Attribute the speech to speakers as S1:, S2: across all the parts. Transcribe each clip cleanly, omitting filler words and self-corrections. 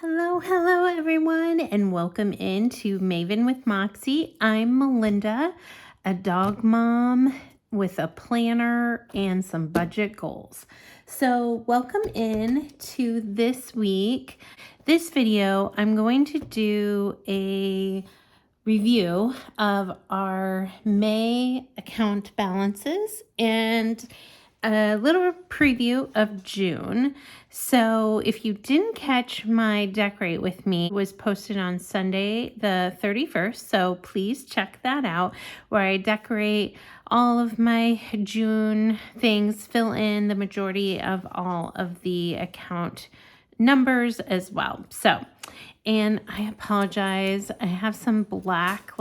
S1: Hello everyone, and welcome into Maven with Moxie. I'm Melinda, a dog mom with a planner and some budget goals. So welcome in to this week. This video, I'm going to do a review of our May account balances and a little preview of June. So if you didn't catch my decorate with me, it was posted on Sunday the 31st. So please check that out, where I decorate all of my June things, fill in the majority of all of the account numbers as well. So, and I apologize, I have some black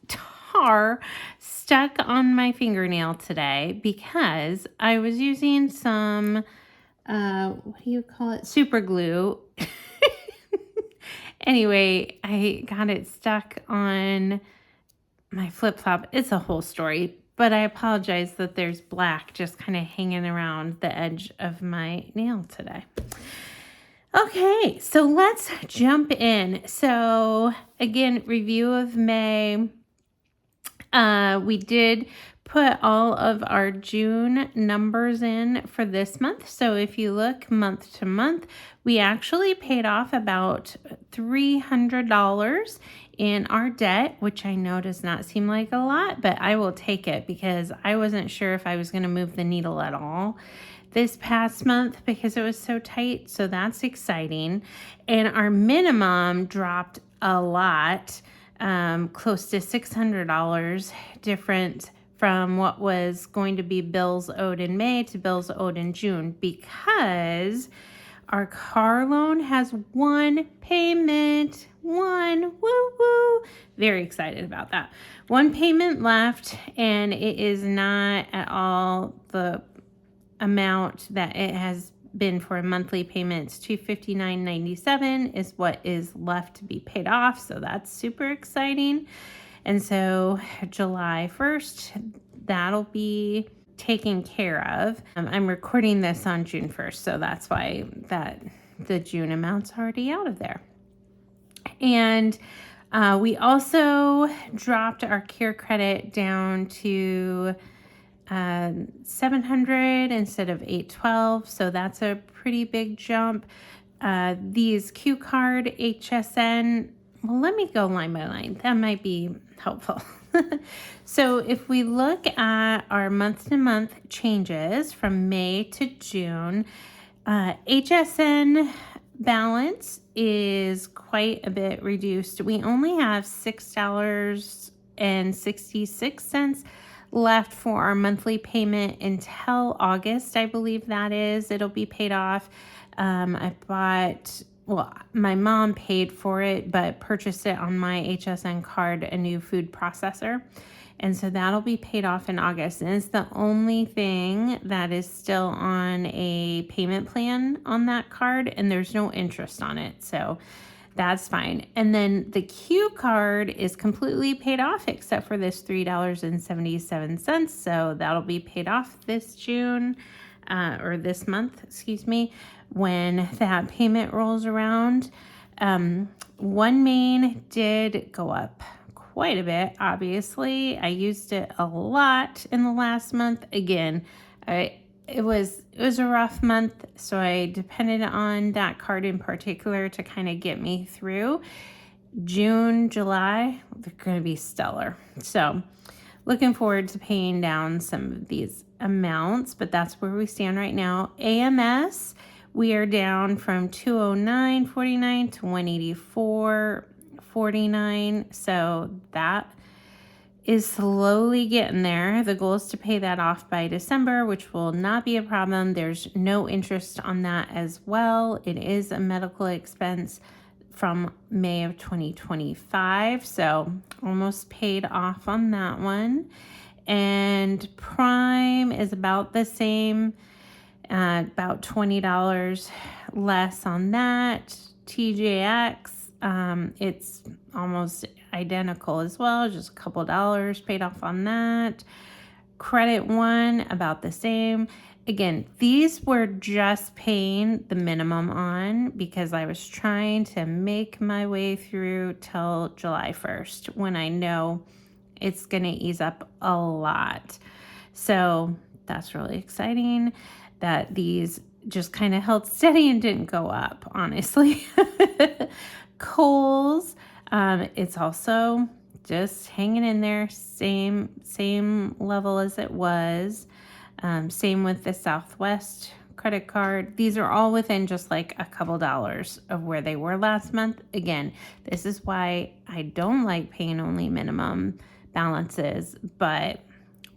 S1: tar stuck on my fingernail today because I was using some what do you call it, super glue. Anyway, I got it stuck on my flip-flop. It's a whole story, but I apologize that there's black just kind of hanging around the edge of my nail today. Okay, so let's jump in. So again, review of May. We did put all of our June numbers in for this month. So if you look month to month, we actually paid off about $300 in our debt, which I know does not seem like a lot, but I will take it because I wasn't sure if I was going to move the needle at all this past month because it was so tight. So that's exciting. And our minimum dropped a lot, close to $600 different from what was going to be bills owed in May to bills owed in June, because our car loan has one payment. Woo woo. Very excited about that. One payment left, and it is not at all the amount that it has been for a monthly payments. $259.97 is what is left to be paid off, so that's super exciting. And so July 1st, that'll be taken care of. I'm recording this on June 1st, so that's why the June amount's already out of there. And we also dropped our care credit down to 700 instead of 812, so that's a pretty big jump. These Q card HSN, well, let me go line by line, that might be helpful. So if we look at our month to month changes from May to June, HSN balance is quite a bit reduced. We only have $6.66 left for our monthly payment until August, I believe that is. It'll be paid off. My mom paid for it, but purchased it on my HSN card, a new food processor. And so that'll be paid off in August. And it's the only thing that is still on a payment plan on that card, and there's no interest on it. So that's fine. And then the Q card is completely paid off except for this $3.77. So that'll be paid off this June, or this month, excuse me, when that payment rolls around. OneMain did go up quite a bit, obviously. I used it a lot in the last month. Again, it was a rough month, so I depended on that card in particular to kind of get me through. June, July, they're going to be stellar. So looking forward to paying down some of these amounts, but that's where we stand right now. AMS, we are down from $209.49 to $184.49. So that is slowly getting there. The goal is to pay that off by December, which will not be a problem. There's no interest on that as well. It is a medical expense from May of 2025, so almost paid off on that one. And Prime is about the same, about $20 less on that. TJX, it's almost identical as well, just a couple dollars paid off on that. Credit One, about the same. Again, these were just paying the minimum on because I was trying to make my way through till July 1st when I know it's going to ease up a lot. So that's really exciting that these just kind of held steady and didn't go up, honestly. Kohl's, it's also just hanging in there, same level as it was. Same with the Southwest credit card. These are all within just like a couple dollars of where they were last month. Again, this is why I don't like paying only minimum balances, but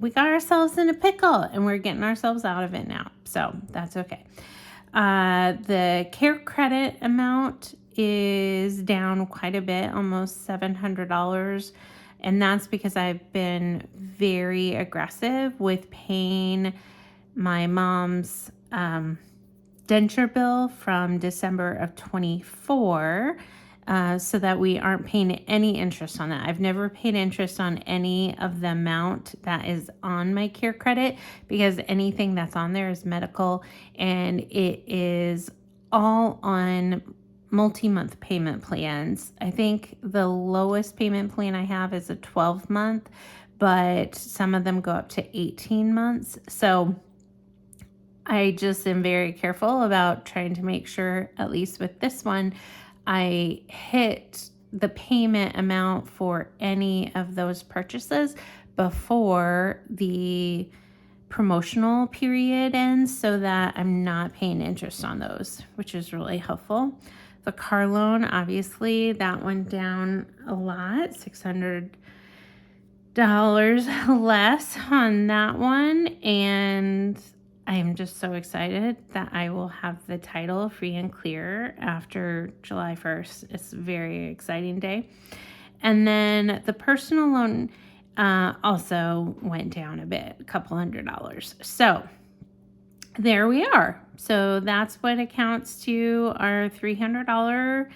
S1: we got ourselves in a pickle and we're getting ourselves out of it now. So that's okay. The care credit amount is down quite a bit, almost $700. And that's because I've been very aggressive with paying my mom's denture bill from December of 24 so that we aren't paying any interest on that. I've never paid interest on any of the amount that is on my care credit because anything that's on there is medical and it is all on multi-month payment plans. I think the lowest payment plan I have is a 12-month, but some of them go up to 18 months. So I just am very careful about trying to make sure, at least with this one, I hit the payment amount for any of those purchases before the promotional period ends so that I'm not paying interest on those, which is really helpful. The car loan, obviously, that went down a lot, $600 less on that one. And I am just so excited that I will have the title free and clear after July 1st. It's a very exciting day. And then the personal loan also went down a bit, a couple $100. So there we are. So that's what accounts to our $300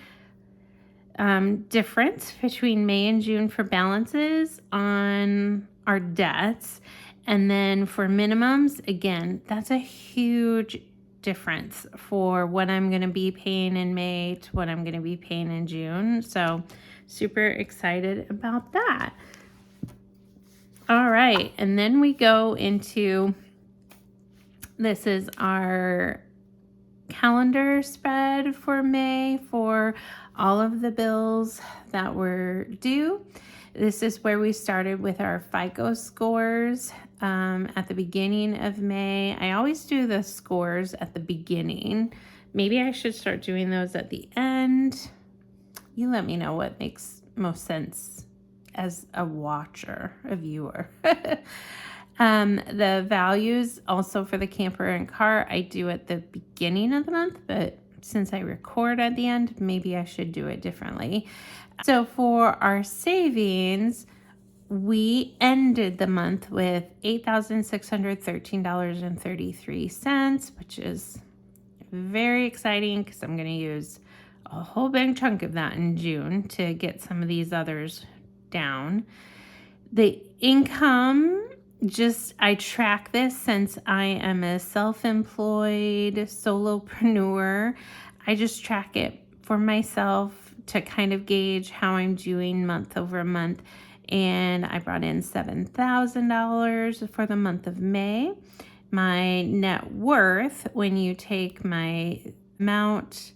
S1: difference between May and June for balances on our debts. And then for minimums, again, that's a huge difference for what I'm going to be paying in May to what I'm going to be paying in June. So super excited about that. All right. And then we go into, this is our calendar spread for May for all of the bills that were due. This is where we started with our FICO scores at the beginning of May. I always do the scores at the beginning. Maybe I should start doing those at the end. You let me know what makes most sense as a watcher, a viewer. The values also for the camper and car, I do at the beginning of the month, but since I record at the end, maybe I should do it differently. So for our savings, we ended the month with $8,613.33, which is very exciting because I'm going to use a whole big chunk of that in June to get some of these others down. The income, I track this since I am a self-employed solopreneur. I just track it for myself to kind of gauge how I'm doing month over month. And I brought in $7,000 for the month of May. My net worth, when you take my amount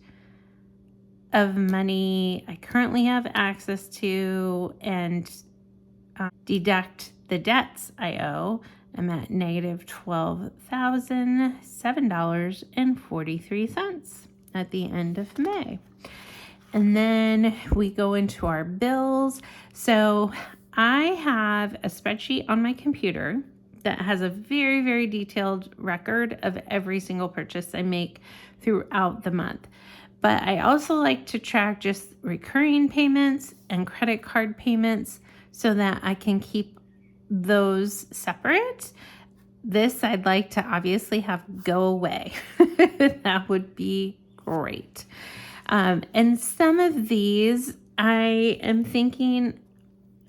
S1: of money I currently have access to and deduct the debts I owe, I'm at negative $12,007.43 at the end of May. And then we go into our bills. So I have a spreadsheet on my computer that has a very, very detailed record of every single purchase I make throughout the month. But I also like to track just recurring payments and credit card payments so that I can keep those separate. This I'd like to obviously have go away. That would be great. And some of these I am thinking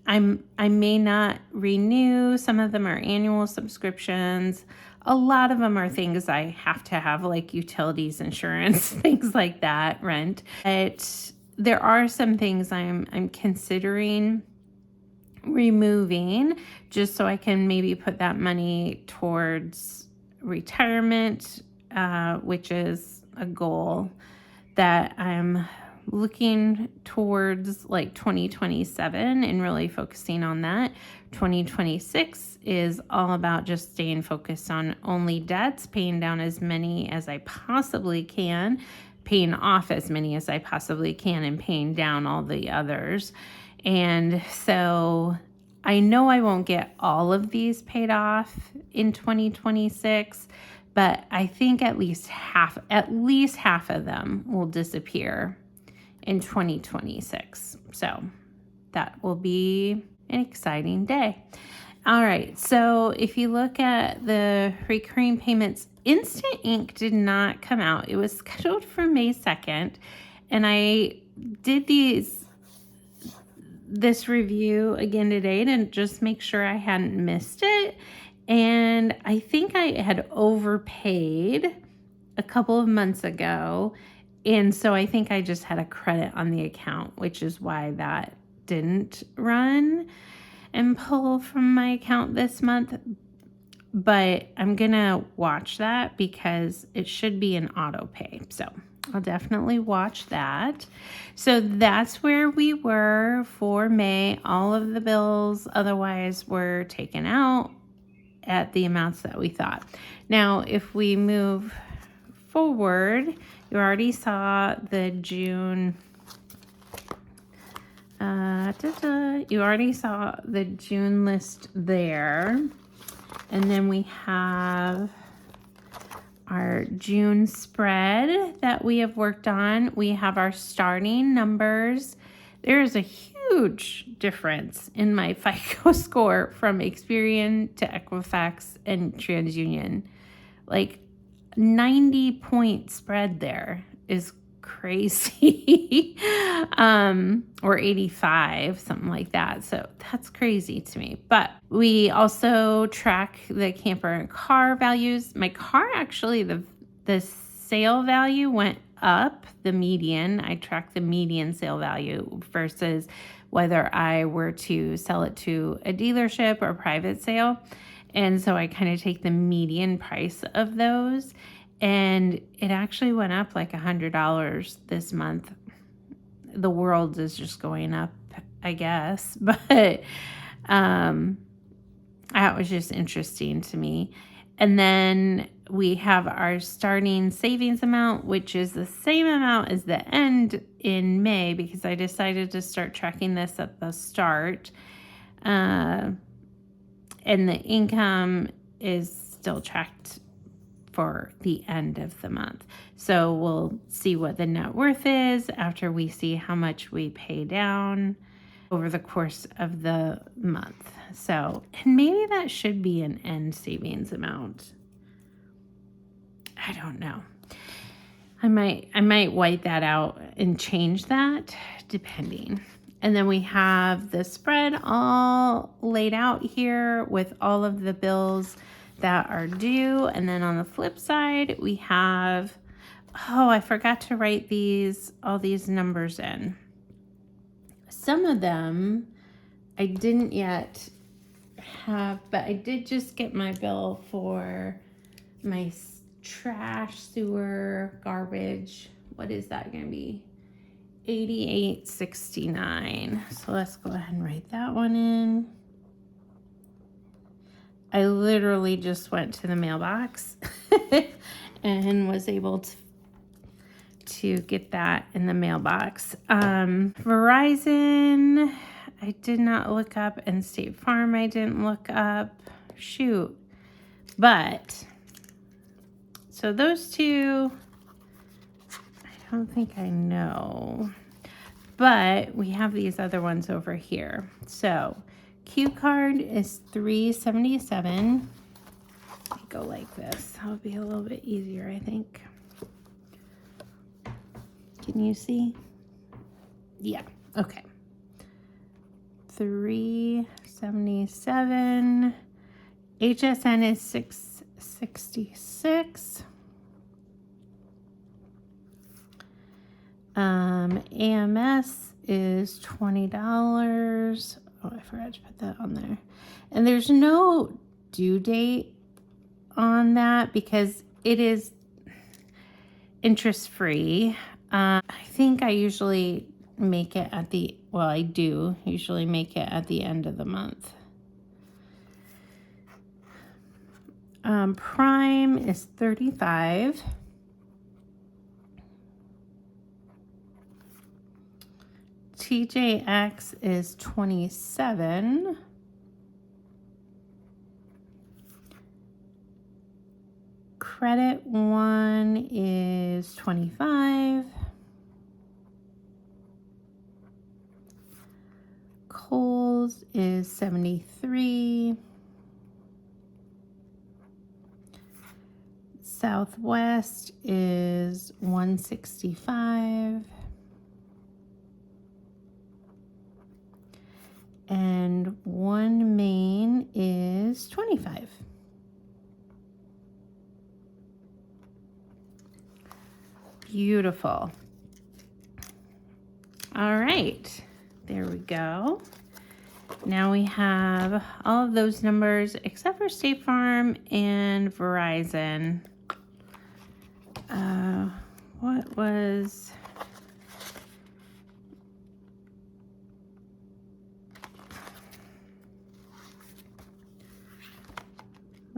S1: I may not renew. Some of them are annual subscriptions. A lot of them are things I have to have, like utilities, insurance, things like that, rent. But there are some things I'm considering removing just so I can maybe put that money towards retirement, which is a goal that I'm looking towards, like 2027, and really focusing on that. 2026 is all about just staying focused on only debts, paying down as many as I possibly can, paying off as many as I possibly can, and paying down all the others. And so I know I won't get all of these paid off in 2026, but I think at least half of them will disappear in 2026. So that will be an exciting day. All right. So if you look at the recurring payments, Instant Ink did not come out. It was scheduled for May 2nd. And I did this review again today to just make sure I hadn't missed it. And I think I had overpaid a couple of months ago. And so I think I just had a credit on the account, which is why that didn't run and pull from my account this month. But I'm going to watch that because it should be an auto pay. So I'll definitely watch that. So that's where we were for May. All of the bills otherwise were taken out at the amounts that we thought. Now, if we move forward, you already saw the June. You already saw the June list there. And then we have our June spread that we have worked on. We have our starting numbers. There is a huge difference in my FICO score from Experian to Equifax and TransUnion. Like 90-point spread there is crazy. Or 85, something like that. So that's crazy to me. But we also track the camper and car values. My car, actually, the sale value went up, the median. I track the median sale value versus whether I were to sell it to a dealership or private sale. And so I kind of take the median price of those. And it actually went up like $100 this month. The world is just going up, I guess. But that was just interesting to me. And then we have our starting savings amount, which is the same amount as the end in May, because I decided to start tracking this at the start. And the income is still tracked for the end of the month. So we'll see what the net worth is after we see how much we pay down over the course of the month. So, and maybe that should be an end savings amount. I don't know. I might white that out and change that depending. And then we have the spread all laid out here with all of the bills that are due. And then on the flip side, we have, I forgot to write all these numbers in. Some of them I didn't yet have, but I did just get my bill for my trash, sewer, garbage. What is that going to be? $88.69. So let's go ahead and write that one in. I literally just went to the mailbox and was able to get that in the mailbox. Verizon, I did not look up, and State Farm I didn't look up. Shoot. But, so those two, I don't think I know. But we have these other ones over here. So, Q card is $377. Let me go like this. That'll be a little bit easier, I think. Can you see? Yeah, okay. $377. HSN is $66. AMS is $20. Oh, I forgot to put that on there. And there's no due date on that because it is interest free. I think I usually make it at the, well, I do usually make it at the end of the month. Prime is $35. TJX is $27. Credit One is $25. Kohl's is $73. Southwest is $165. And One Main is $25. Beautiful. All right, there we go. Now we have all of those numbers except for State Farm and Verizon. What was...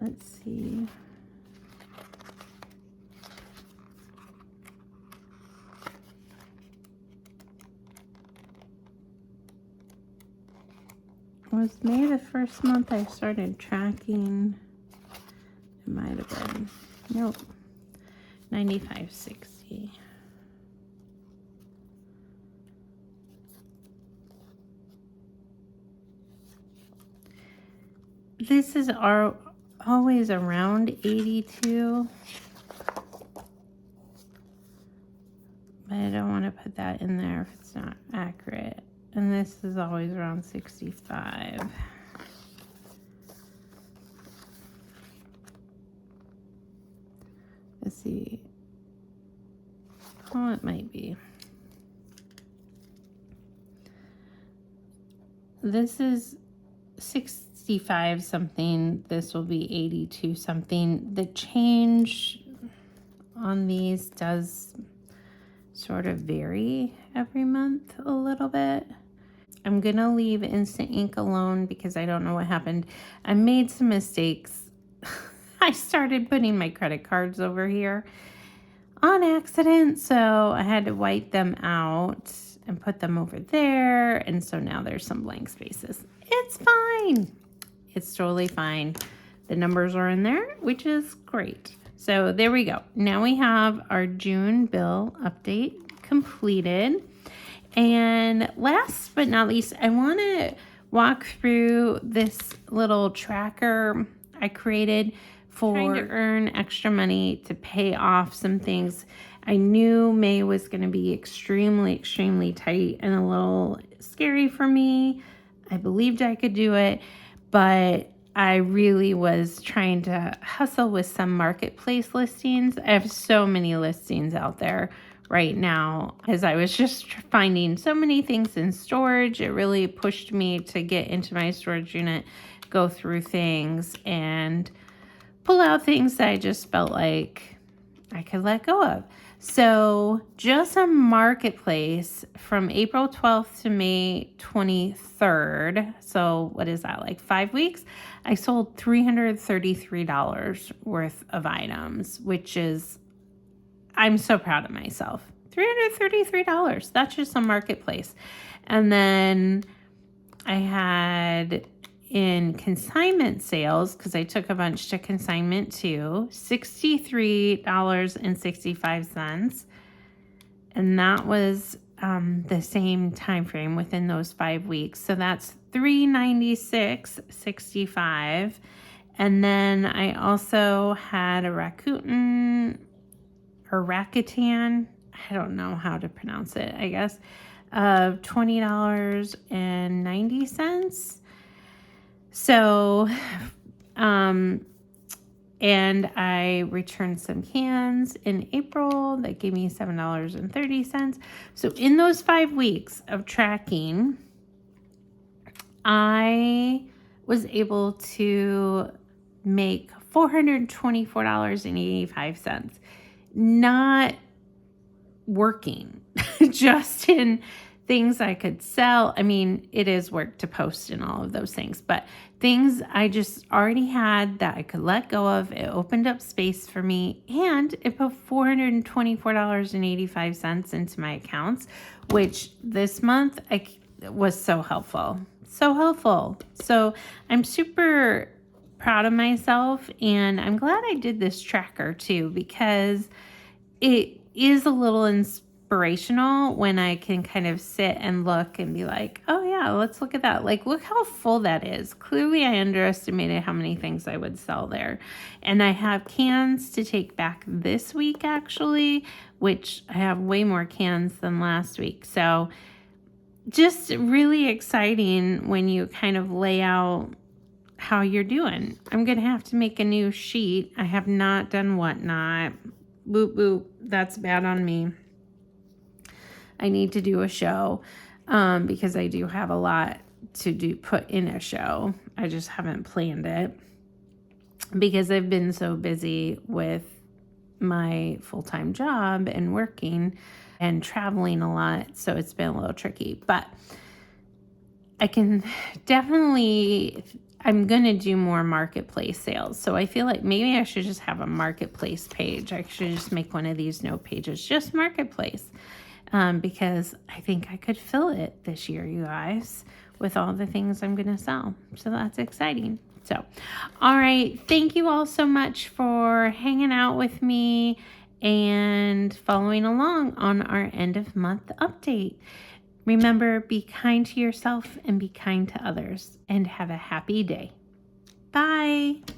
S1: Let's see. Was May the first month I started tracking? It might have been. Nope. 95.60. This is always around 82. But I don't want to put that in there if it's not accurate. And this is always around 65. Let's see. Oh, it might be. This is 65 something. This will be 82 something. The change on these does sort of vary every month a little bit. I'm gonna leave Instant Ink alone because I don't know what happened. I made some mistakes. I started putting my credit cards over here on accident, so I had to wipe them out and put them over there, and so now there's some blank spaces. It's fine. It's totally fine. The numbers are in there, which is great. So there we go. Now we have our June bill update completed. And last but not least, I want to walk through this little tracker I created for trying to earn extra money to pay off some things. I knew May was going to be extremely, extremely tight and a little scary for me. I believed I could do it, but I really was trying to hustle with some marketplace listings. I have so many listings out there right now as I was just finding so many things in storage. It really pushed me to get into my storage unit, go through things, and pull out things that I just felt like I could let go of. So just a marketplace from April 12th to May 23rd. So what is that, like 5 weeks? I sold $333 worth of items, which is, I'm so proud of myself. $333. That's just a marketplace. And then I had in consignment sales, because I took a bunch to consignment too, $63.65. And that was the same time frame within those 5 weeks. So that's $396.65. And then I also had a Rakuten or Rakuten, I don't know how to pronounce it, I guess, of $20.90. So, And I returned some cans in April that gave me $7.30. So in those 5 weeks of tracking, I was able to make $424.85. Not working, just in things I could sell. I mean, it is work to post and all of those things, but things I just already had that I could let go of. It opened up space for me, and it put $424.85 into my accounts, which this month was so helpful. So helpful. So I'm super proud of myself, and I'm glad I did this tracker too, because it is a little inspirational when I can kind of sit and look and be like, oh yeah, let's look at that. Like, look how full that is. Clearly I underestimated how many things I would sell there. And I have cans to take back this week, actually, which I have way more cans than last week. So just really exciting when you kind of lay out how you're doing. I'm going to have to make a new sheet. I have not done Whatnot. Boop, boop. That's bad on me. I need to do a show because I do have a lot to put in a show. I just haven't planned it because I've been so busy with my full-time job and working and traveling a lot. So it's been a little tricky, but I can definitely, I'm going to do more marketplace sales. So I feel like maybe I should just have a marketplace page. I should just make one of these note pages, just marketplace, because I think I could fill it this year, you guys, with all the things I'm going to sell. So that's exciting. So, all right. Thank you all so much for hanging out with me and following along on our end of month update. Remember, be kind to yourself and be kind to others, and have a happy day. Bye.